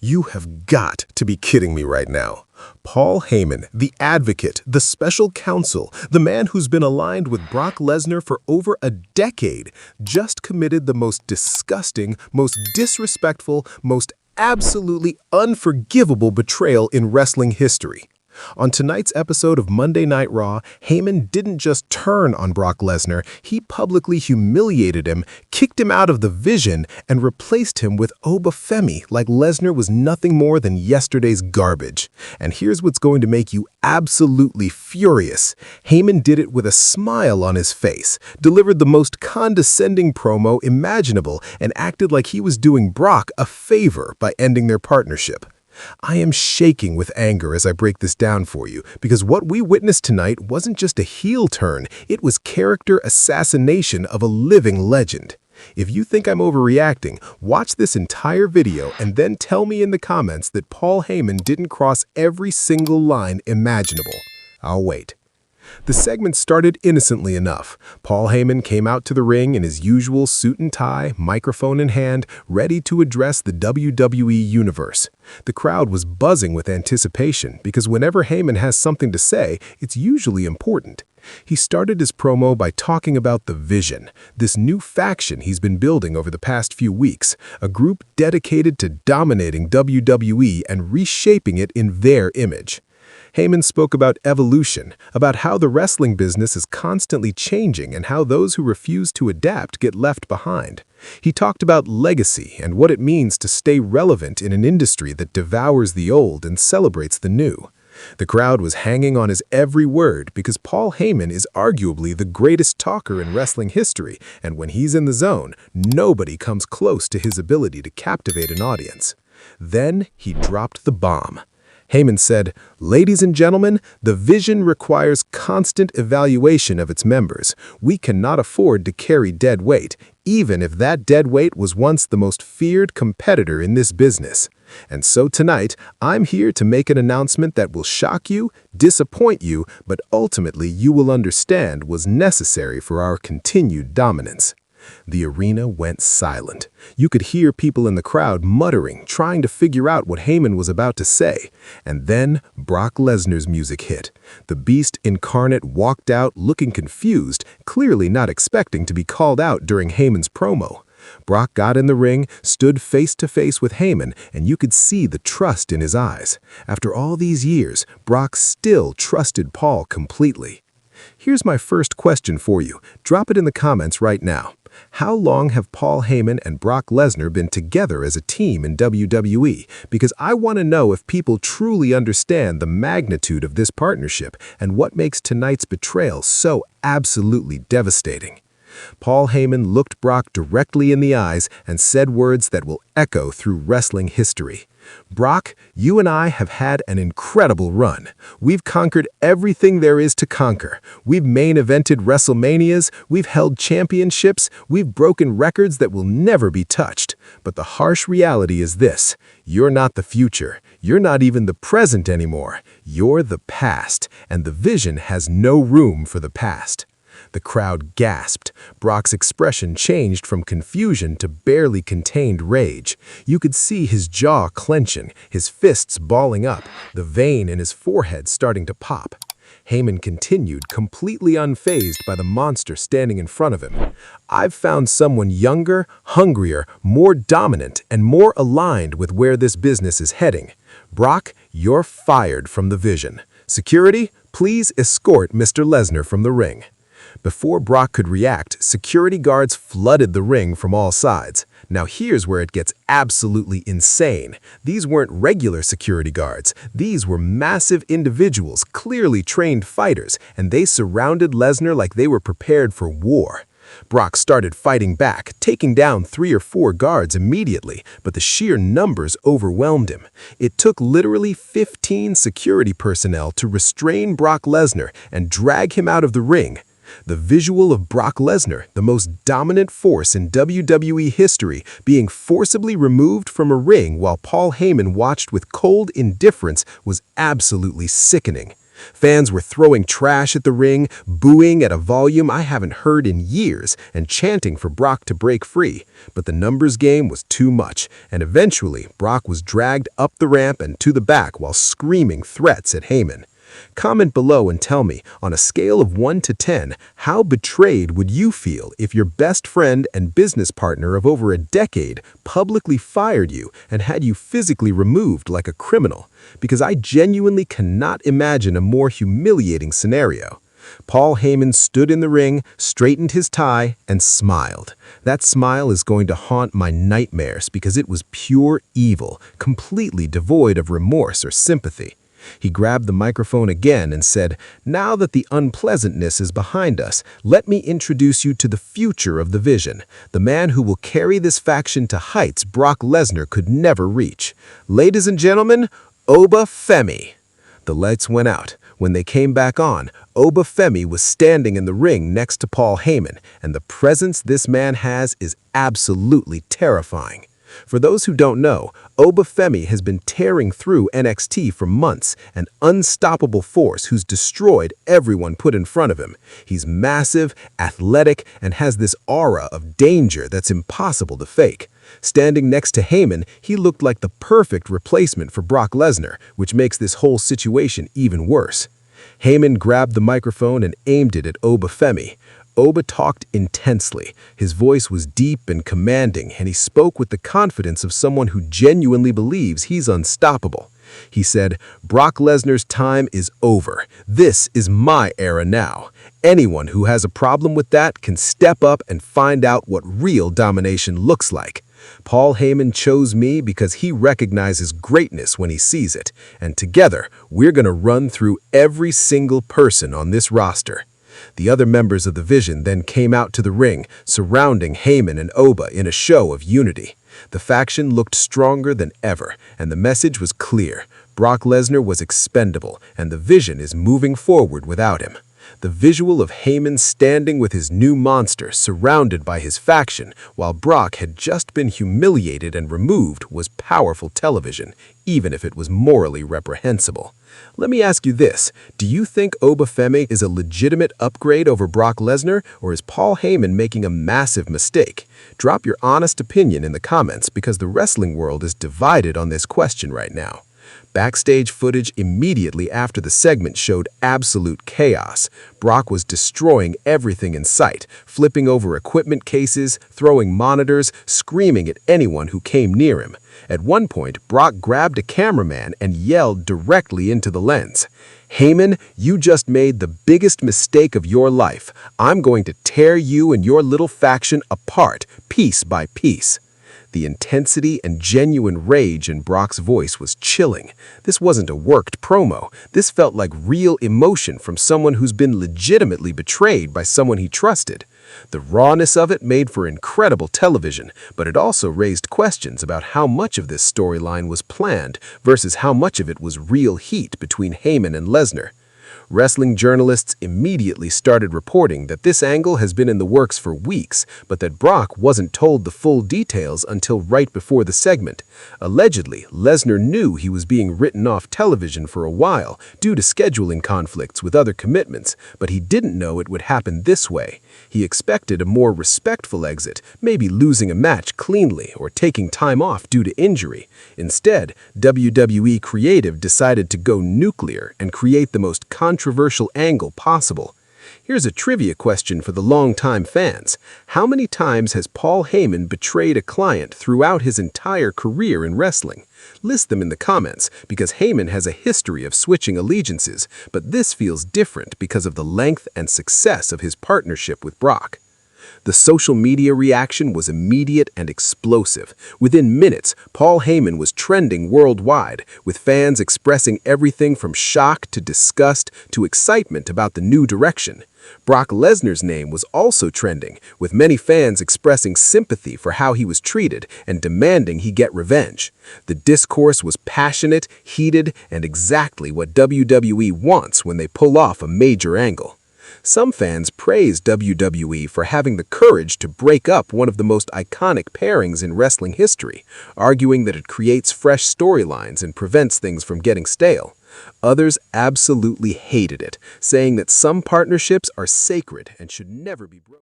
You have got to be kidding me right now. Paul Heyman, the advocate, the special counsel, the man who's been aligned with Brock Lesnar for over a decade, just committed the most disgusting, most disrespectful, most absolutely unforgivable betrayal in wrestling history. On tonight's episode of Monday Night Raw, Heyman didn't just turn on Brock Lesnar, he publicly humiliated him, kicked him out of the Vision, and replaced him with Oba Femi like Lesnar was nothing more than yesterday's garbage. And here's what's going to make you absolutely furious. Heyman did it with a smile on his face, delivered the most condescending promo imaginable, and acted like he was doing Brock a favor by ending their partnership. I am shaking with anger as I break this down for you, because what we witnessed tonight wasn't just a heel turn, it was character assassination of a living legend. If you think I'm overreacting, watch this entire video and then tell me in the comments that Paul Heyman didn't cross every single line imaginable. I'll wait. The segment started innocently enough. Paul Heyman came out to the ring in his usual suit and tie, microphone in hand, ready to address the WWE Universe. The crowd was buzzing with anticipation because whenever Heyman has something to say, it's usually important. He started his promo by talking about the Vision, this new faction he's been building over the past few weeks, a group dedicated to dominating WWE and reshaping it in their image. Heyman spoke about evolution, about how the wrestling business is constantly changing and how those who refuse to adapt get left behind. He talked about legacy and what it means to stay relevant in an industry that devours the old and celebrates the new. The crowd was hanging on his every word because Paul Heyman is arguably the greatest talker in wrestling history, and when he's in the zone, nobody comes close to his ability to captivate an audience. Then he dropped the bomb. Heyman said, "Ladies and gentlemen, the Vision requires constant evaluation of its members. We cannot afford to carry dead weight, even if that dead weight was once the most feared competitor in this business. And so tonight, I'm here to make an announcement that will shock you, disappoint you, but ultimately you will understand was necessary for our continued dominance." The arena went silent. You could hear people in the crowd muttering, trying to figure out what Heyman was about to say. And then Brock Lesnar's music hit. The Beast incarnate walked out looking confused, clearly not expecting to be called out during Heyman's promo. Brock got in the ring, stood face to face with Heyman, and you could see the trust in his eyes. After all these years, Brock still trusted Paul completely. Here's my first question for you. Drop it in the comments right now. How long have Paul Heyman and Brock Lesnar been together as a team in WWE? Because I want to know if people truly understand the magnitude of this partnership and what makes tonight's betrayal so absolutely devastating. Paul Heyman looked Brock directly in the eyes and said words that will echo through wrestling history. "Brock, you and I have had an incredible run. We've conquered everything there is to conquer. We've main evented WrestleManias, we've held championships, we've broken records that will never be touched. But the harsh reality is this: you're not the future. You're not even the present anymore. You're the past, and the Vision has no room for the past." The crowd gasped. Brock's expression changed from confusion to barely contained rage. You could see his jaw clenching, his fists balling up, the vein in his forehead starting to pop. Heyman continued, completely unfazed by the monster standing in front of him. "I've found someone younger, hungrier, more dominant, and more aligned with where this business is heading. Brock, you're fired from the Vision. Security, please escort Mr. Lesnar from the ring." Before Brock could react, security guards flooded the ring from all sides. Now here's where it gets absolutely insane. These weren't regular security guards. These were massive individuals, clearly trained fighters, and they surrounded Lesnar like they were prepared for war. Brock started fighting back, taking down 3 or 4 guards immediately, but the sheer numbers overwhelmed him. It took literally 15 security personnel to restrain Brock Lesnar and drag him out of the ring. The visual of Brock Lesnar, the most dominant force in WWE history, being forcibly removed from a ring while Paul Heyman watched with cold indifference was absolutely sickening. Fans were throwing trash at the ring, booing at a volume I haven't heard in years, and chanting for Brock to break free. But the numbers game was too much, and eventually Brock was dragged up the ramp and to the back while screaming threats at Heyman. Comment below and tell me, on a scale of 1 to 10, how betrayed would you feel if your best friend and business partner of over a decade publicly fired you and had you physically removed like a criminal? Because I genuinely cannot imagine a more humiliating scenario. Paul Heyman stood in the ring, straightened his tie, and smiled. That smile is going to haunt my nightmares because it was pure evil, completely devoid of remorse or sympathy. He grabbed the microphone again and said, "Now that the unpleasantness is behind us, let me introduce you to the future of the Vision, the man who will carry this faction to heights Brock Lesnar could never reach. Ladies and gentlemen, Oba Femi." The lights went out. When they came back on, Oba Femi was standing in the ring next to Paul Heyman, and the presence this man has is absolutely terrifying. For those who don't know, Oba Femi has been tearing through NXT for months, an unstoppable force who's destroyed everyone put in front of him. He's massive, athletic, and has this aura of danger that's impossible to fake. Standing next to Heyman, he looked like the perfect replacement for Brock Lesnar, which makes this whole situation even worse. Heyman grabbed the microphone and aimed it at Oba Femi. Oba talked intensely. His voice was deep and commanding, and he spoke with the confidence of someone who genuinely believes he's unstoppable. He said, "Brock Lesnar's time is over. This is my era now. Anyone who has a problem with that can step up and find out what real domination looks like. Paul Heyman chose me because he recognizes greatness when he sees it, and together we're going to run through every single person on this roster." The other members of the Vision then came out to the ring, surrounding Heyman and Oba in a show of unity. The faction looked stronger than ever, and the message was clear. Brock Lesnar was expendable, and the Vision is moving forward without him. The visual of Heyman standing with his new monster surrounded by his faction while Brock had just been humiliated and removed was powerful television, even if it was morally reprehensible. Let me ask you this, do you think Oba Femi is a legitimate upgrade over Brock Lesnar, or is Paul Heyman making a massive mistake? Drop your honest opinion in the comments because the wrestling world is divided on this question right now. Backstage footage immediately after the segment showed absolute chaos. Brock was destroying everything in sight, flipping over equipment cases, throwing monitors, screaming at anyone who came near him. At one point, Brock grabbed a cameraman and yelled directly into the lens, "Heyman, you just made the biggest mistake of your life. I'm going to tear you and your little faction apart, piece by piece." The intensity and genuine rage in Brock's voice was chilling. This wasn't a worked promo. This felt like real emotion from someone who's been legitimately betrayed by someone he trusted. The rawness of it made for incredible television, but it also raised questions about how much of this storyline was planned versus how much of it was real heat between Heyman and Lesnar. Wrestling journalists immediately started reporting that this angle has been in the works for weeks, but that Brock wasn't told the full details until right before the segment. Allegedly, Lesnar knew he was being written off television for a while due to scheduling conflicts with other commitments, but he didn't know it would happen this way. He expected a more respectful exit, maybe losing a match cleanly or taking time off due to injury. Instead, WWE Creative decided to go nuclear and create the most controversial angle possible. Here's a trivia question for the longtime fans. How many times has Paul Heyman betrayed a client throughout his entire career in wrestling? List them in the comments, because Heyman has a history of switching allegiances, but this feels different because of the length and success of his partnership with Brock. The social media reaction was immediate and explosive. Within minutes, Paul Heyman was trending worldwide, with fans expressing everything from shock to disgust to excitement about the new direction. Brock Lesnar's name was also trending, with many fans expressing sympathy for how he was treated and demanding he get revenge. The discourse was passionate, heated, and exactly what WWE wants when they pull off a major angle. Some fans praised WWE for having the courage to break up one of the most iconic pairings in wrestling history, arguing that it creates fresh storylines and prevents things from getting stale. Others absolutely hated it, saying that some partnerships are sacred and should never be broken.